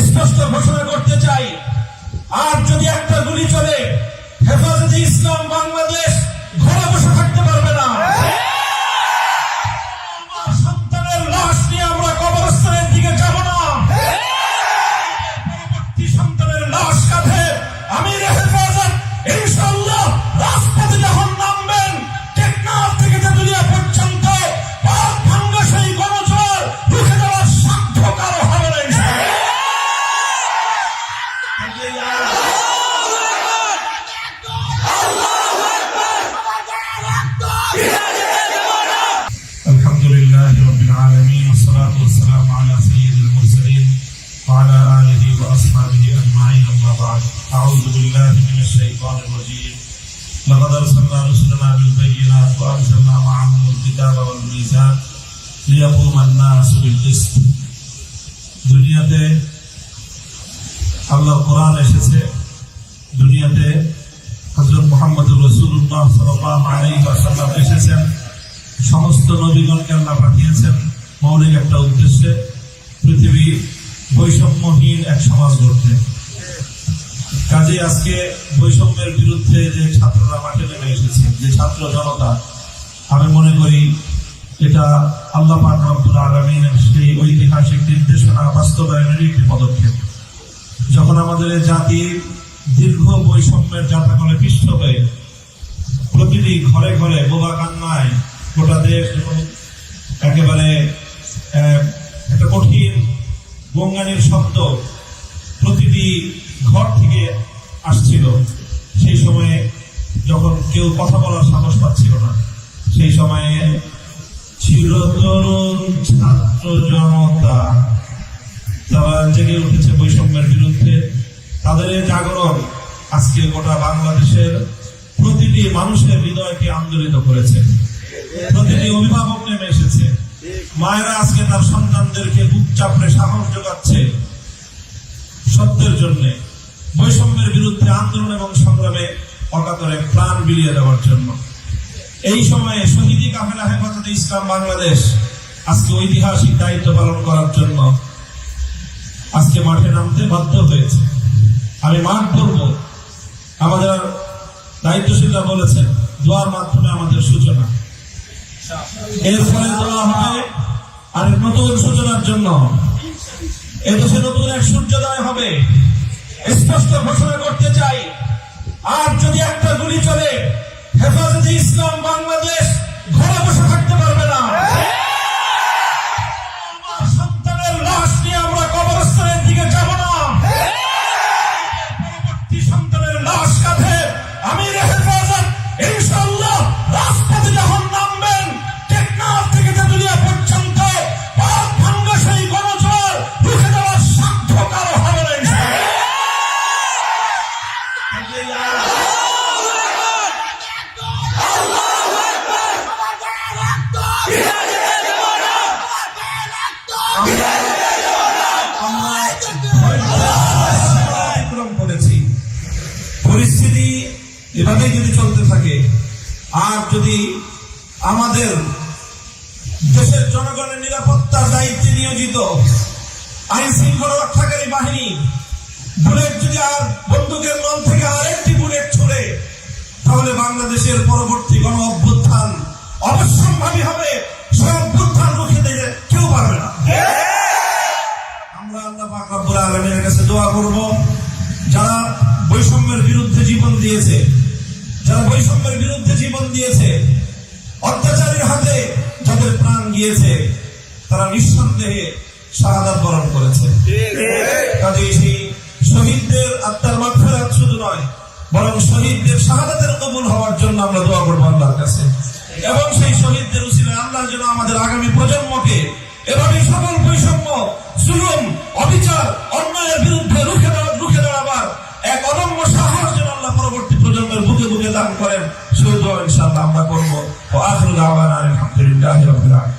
স্পষ্ট ঘোষণা করতে চাই, আর যদি একটা গুলি চলে, হেফাজতে ইসলাম বাংলাদেশ ঘরে বসে থাকতে পারবে না। সন্তানের লাশ নিয়ে আমরা কবরস্থানের দিকে যাব না। পরবর্তী সন্তানের লাশ কাঁধে আমির হেফাজত ইনশাআল্লাহ রাজপথে যখন নামবেন, টেকনাফ থেকে তেতুলিয়া পর্যন্ত পাক ভাঙ্গা সেই গণজোয়ার রুখে দেওয়ার সাধ্য কারো হবে না ইনশাআল্লাহ। আলহামদুলিল্লাহ রাব্বিল আলামিন والصلاه والسلام على سيد المرسلين وعلى اله واصحابه اجمعين اما بعد اعوذ بالله من الشيطان الرجيم لقد ارسلنا رسلنا بالبينات وانزلنا معهم الكتاب والميزان ليقوم الناس بالقسط। দুনিয়াতে আল্লাহর কোরআন এসেছে, দুনিয়াতে হযরত মুহাম্মদুর রাসূলুল্লাহ সাল্লাল্লাহু আলাইহি ওয়াসাল্লাম এসেছেন, সমস্ত নবীগণকে আল্লাহ পাঠিয়েছেন মৌলিক একটা উদ্দেশ্যে, পৃথিবী বৈষম্যহীন এক সমাজ গড়তে। কাজে আজকে বৈষম্যের বিরুদ্ধে যে ছাত্ররা মাঠে নেমে এসেছে, যে ছাত্র জনতা, আমি মনে করি এটা আল্লাহ পাক রব্বুল আলামিনের সেই ঐতিহাসিক নির্দেশনা বাস্তবায়নের একটি পদক্ষেপ। যখন আমাদের জাতির দীর্ঘ বৈষম্যের জাতাকলে পিষ্ট হয়ে প্রতিটি ঘরে ঘরে বোবা কান্নায় গোটা দেশ এবং একেবারে একটা কঠিন গঙ্গানির শব্দ প্রতিটি ঘর থেকে আসছিল, সেই সময়ে যখন কেউ কথা বলার সাহস পাচ্ছিল না, সেই সময়ে ছিল তরুণ ছাত্র জনতা, তারা জেগে উঠেছে বৈষম্যের বিরুদ্ধে। তাদের এই জাগরণ আজকে গোটা বাংলাদেশের প্রতিটি মানুষের হৃদয়কে আন্দোলিত করেছে। প্রতিটি অভিভাবক নেমে এসেছে, মায়েরা আজকে তার সন্তানদেরকে বুক চাপড়ে সাহস যোগাচ্ছে সত্যের জন্য, বৈষম্যের বিরুদ্ধে আন্দোলন এবং সংগ্রামে অকাতরে প্রাণ বিলিয়ে দেওয়ার জন্য। এই সময়ে শহীদি কাফেলা হেফাজতে ইসলাম বাংলাদেশ আজকে ঐতিহাসিক দায়িত্ব পালন করার জন্য আজকে মাঠে নামতে বাধ্য হয়েছে। আমি মাঠ করব, আমাদের দায়িত্বশীলরা বলেছেন দোয়ার মাধ্যমে আমাদের সূচনা, এর ফলে দোয়া হবে আরেক নতুন সূচনার জন্য, এদেশে নতুন এক সূর্যোদয় হবে। স্পষ্ট ঘোষণা করতে চাই, আর যদি একটা গুলি চলে, হেফাজতে ইসলাম বাংলাদেশ ঘরে বসে থাকতে পারবে না। সন্তানের লাশ নিয়ে আমরা কবরস্থানের দিকে যাব না। পরবর্তী সন্তানের লাশ কাঁধে আমির হেফাজত ইনশাআল্লাহ রাজপথে যখন নামবেন, টেকনাফ থেকে তেতুলিয়া পর্যন্ত পাক ভাঙ্গা সেই গণজোয়ার রুখে দেওয়ার সাধ্য কারো হবে না ইনশাআল্লাহ। পরিস্থিতি এভাবে যদি চলতে থাকে, আর যদি আমাদের দেশের জনগণের নিরাপত্তার দায়িত্বে নিয়োজিত আইন শৃঙ্খলা রক্ষাকারী বাহিনী বুলেট যদি আর বন্দুকের নল থেকে আরেকটি বুলেট ছুড়ে, তাহলে বাংলাদেশের পরবর্তী গণ অভ্যুত্থান অবশ্যম্ভাবী হবে। সে অভ্যুত্থান রুখে দিতে কেউ পারবে না। আমরা আল্লাহ পাক রব্বুল আলামিনের কাছে দোয়া করব, যারা বৈষম্যের বিরুদ্ধে জীবন দিয়েছে, যারা বৈষম্যের বিরুদ্ধে জীবন দিয়েছে, অত্যাচারীর হাতে যাদের প্রাণ গিয়েছে, তারা নিঃসন্দেহে শাহাদাত বরণ করেছে। কাজেই সেই শহীদদের আত্মার মাগফিরাত শুধু নয়, বরং শহীদদের শাহাদাতের কবুল হওয়ার জন্য আমরা দোয়া করবো আল্লাহর কাছে, এবং সেই শহীদদের উসিলায় আল্লাহ যেন আমাদের আগামী প্রজন্মকে এভাবে সকল বৈষম্য, জুলুম, অবিচার, অন্যায়ের বিরুদ্ধে রুখে দাঁড়াবার এক অদম্য সাহস যেন আল্লাহ পরবর্তী প্রজন্মের বুকে বুকে দান করেন। সেই দোয়া ইনশাআল্লাহ আমরা করবো। ওয়া আখিরু দাওয়ানা আলহামদুলিল্লাহি রাব্বিল আলামিন।